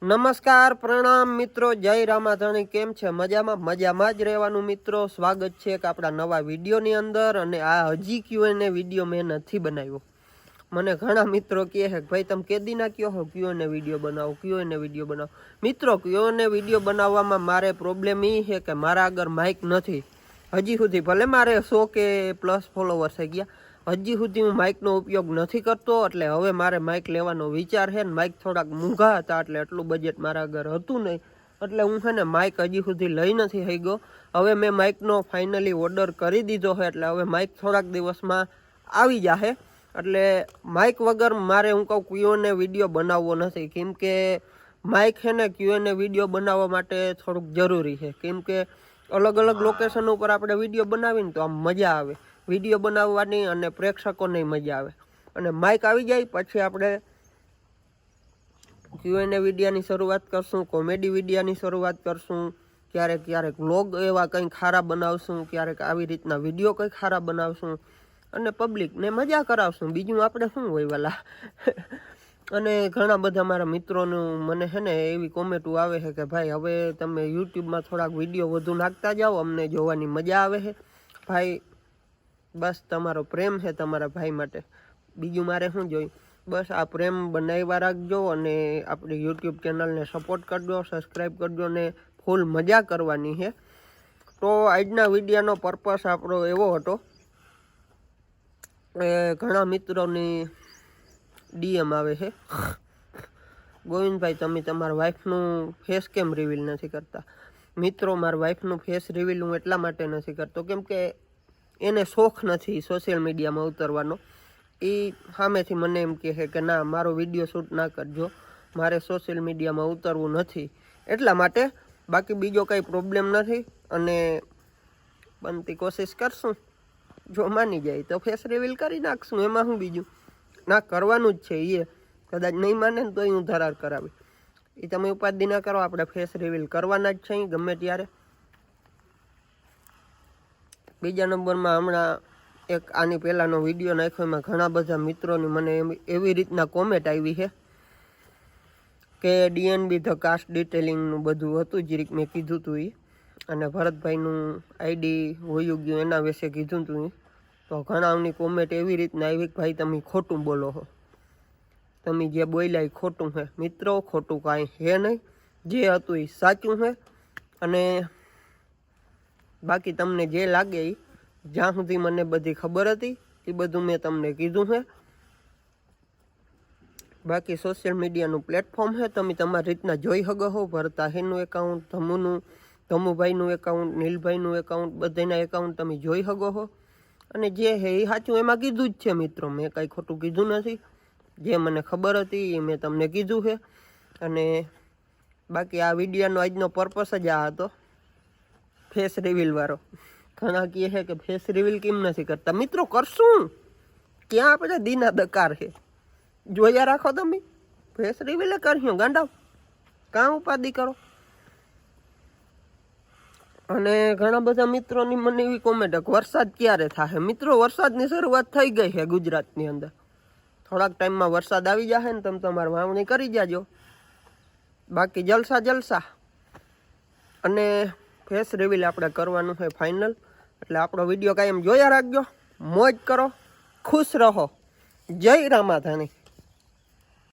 નમસ્કાર પ્રણામ મિત્રો, જય રામાધણી। કેમ છે? મજામાં જ રહેવાનું મિત્રો। સ્વાગત છે કે આપણા નવા વિડીયોની અંદર। અને આ હજી Q&A વિડીયો મેં નથી બનાવ્યો। મને ઘણા મિત્રો કહે છે કે ભાઈ તમે કેદી ના કયો હો Q&A વિડીયો બનાવો। મિત્રો Q&A વિડીયો બનાવવામાં મારે પ્રોબ્લેમ એ છે કે મારા આગળ માઇક નથી હજી સુધી। ભલે મારે 100 કે પ્લસ ફોલોવર થઈ ગયા, હજી સુધી હું માઇકનો ઉપયોગ નથી કરતો। એટલે હવે મારે માઇક લેવાનો વિચાર છે ને માઇક થોડાક મોંઘા હતા એટલે એટલું બજેટ મારા આગળ હતું નહીં, એટલે હું છે ને માઇક હજી સુધી લઈ નથી થઈ ગયો। હવે મેં માઇકનો ફાઇનલી ઓર્ડર કરી દીધો છે, એટલે હવે માઇક થોડાક દિવસમાં આવી જશે। એટલે માઇક વગર મારે હું કહું Q&A વિડીયો બનાવવો નથી, કેમ કે માઇક છે ને Q&A વિડીયો બનાવવા માટે થોડુંક જરૂરી છે। કેમ કે અલગ અલગ લોકેશન ઉપર આપણે વિડીયો બનાવીને તો આમ મજા આવે વિડીયો બનાવવાની અને પ્રેક્ષકોને મજા આવે। અને માઇક આવી જાય પછી આપણે Q&A વિડીયોની શરૂઆત કરશું, કોમેડી વિડીયોની શરૂઆત કરશું, ક્યારેક વ્લોગ એવા કંઈક ખારા બનાવશું, ક્યારેક આવી રીતના વિડીયો કંઈક ખારા બનાવશું અને પબ્લિકને મજા કરાવશું। બીજું આપણે શું હોય વાલા। અને ઘણા બધા મારા મિત્રોનું મને છે ને એવી કોમેન્ટો આવે છે કે ભાઈ હવે તમે યુટ્યુબમાં થોડાક વિડીયો વધુ નાખતા જાઓ, અમને જોવાની મજા આવે છે। ભાઈ બસ તમારો પ્રેમ છે તમારા ભાઈ માટે, બીજું મારે શું જોયું। બસ આ પ્રેમ બનાવ્યા રાખજો અને આપણી યુટ્યુબ ચેનલને સપોર્ટ કરજો, સબસ્ક્રાઈબ કરજો ને ફૂલ મજા કરવાની છે। તો આજના વિડીયોનો પર્પસ આપણો એવો હતો કે ઘણા મિત્રોની DM આવે છે, ગોવિંદભાઈ તમે તમારા વાઈફનું ફેસ કેમ રિવીલ નથી કરતા? મિત્રો મારા વાઈફનું ફેસ રિવીલ હું એટલા માટે નથી કરતો કેમ કે એને શોખ નથી સોશિયલ મીડિયામાં ઉતરવાનો। એ સામેથી મને એમ કહે કે ના મારો વિડીયો શૂટ ના કરજો, મારે સોશિયલ મીડિયામાં ઉતરવું નથી એટલા માટે। બાકી બીજો કંઈ પ્રોબ્લેમ નથી અને બનતી કોશિશ કરશું, જો માની જાય તો ફેસ રિવીલ કરી નાખશું, એમાં શું બીજું। ના કરવાનું જ છે, એ કદાચ નહીં માને ને તો હું ધરાર કરાવી, એ તમે ઉપાધિ ના કરો, આપણે ફેસ રિવીલ કરવાના જ છે ગમે ત્યારે। બીજા નંબરમાં હમણાં એક આની પહેલાંનો વિડીયો નાખ્યો, એમાં ઘણા બધા મિત્રોની મને એવી રીતના કોમેન્ટ આવી છે કે DNB ધ કાસ્ટ ડિટેલિંગનું બધું હતું જીરીક મેં કીધું હતું એ, અને ભરતભાઈનું ID હોયું ગયું એના વિશે કીધું હતું એ। તો ઘણાની કોમેન્ટ એવી રીતના આવી કે ભાઈ તમે ખોટું બોલો છો, તમે જે બોલ્યા એ ખોટું છે। મિત્રો ખોટું કાંઈ છે નહીં, જે હતું એ સાચું છે। અને બાકી તમને જે લાગે એ જ્યાં સુધી મને બધી ખબર હતી એ બધું મેં તમને કીધું છે। બાકી સોશિયલ મીડિયાનું પ્લેટફોર્મ છે, તમે તમારી રીતના જોઈ શકો છો। ભરતાહીનું એકાઉન્ટ, ધમુભાઈનું એકાઉન્ટ, નીલભાઈનું એકાઉન્ટ, બધાના એકાઉન્ટ તમે જોઈ શકો છો। અને જે છે એ સાચું એમાં કીધું જ છે મિત્રો, મેં કાંઈ ખોટું કીધું નથી, જે મને ખબર હતી એ મેં તમને કીધું છે। અને બાકી આ વિડીયોનો આજનો પર્પસ જ આ હતો, ફેસ રિવીલ વાળો। ઘણા કહે છે કે ફેસ રિવીલ કેમ નથી કરતા? મિત્રો કરશું, ક્યાં આપણે દીના દકાર છે, જોયા રાખો તમે, ફેસ રિવીલ કરશું ગાંડાવ, કાં ઉપાધિ કરો। અને ઘણા બધા મિત્રોની મને એવી કોમેન્ટ કે વરસાદ ક્યારે થશે? મિત્રો વરસાદની શરૂઆત થઈ ગઈ છે ગુજરાતની અંદર, થોડાક ટાઈમમાં વરસાદ આવી જશે ને તમે તમારી વાવણી કરી જાજો। બાકી જલસા અને ફેસ રિવીલ આપણે કરવાનું છે ફાઇનલ। એટલે આપણો વિડીયો કાંઈ એમ જોયા રાખજો, મોજ કરો, ખુશ રહો, જય રામાધાણી।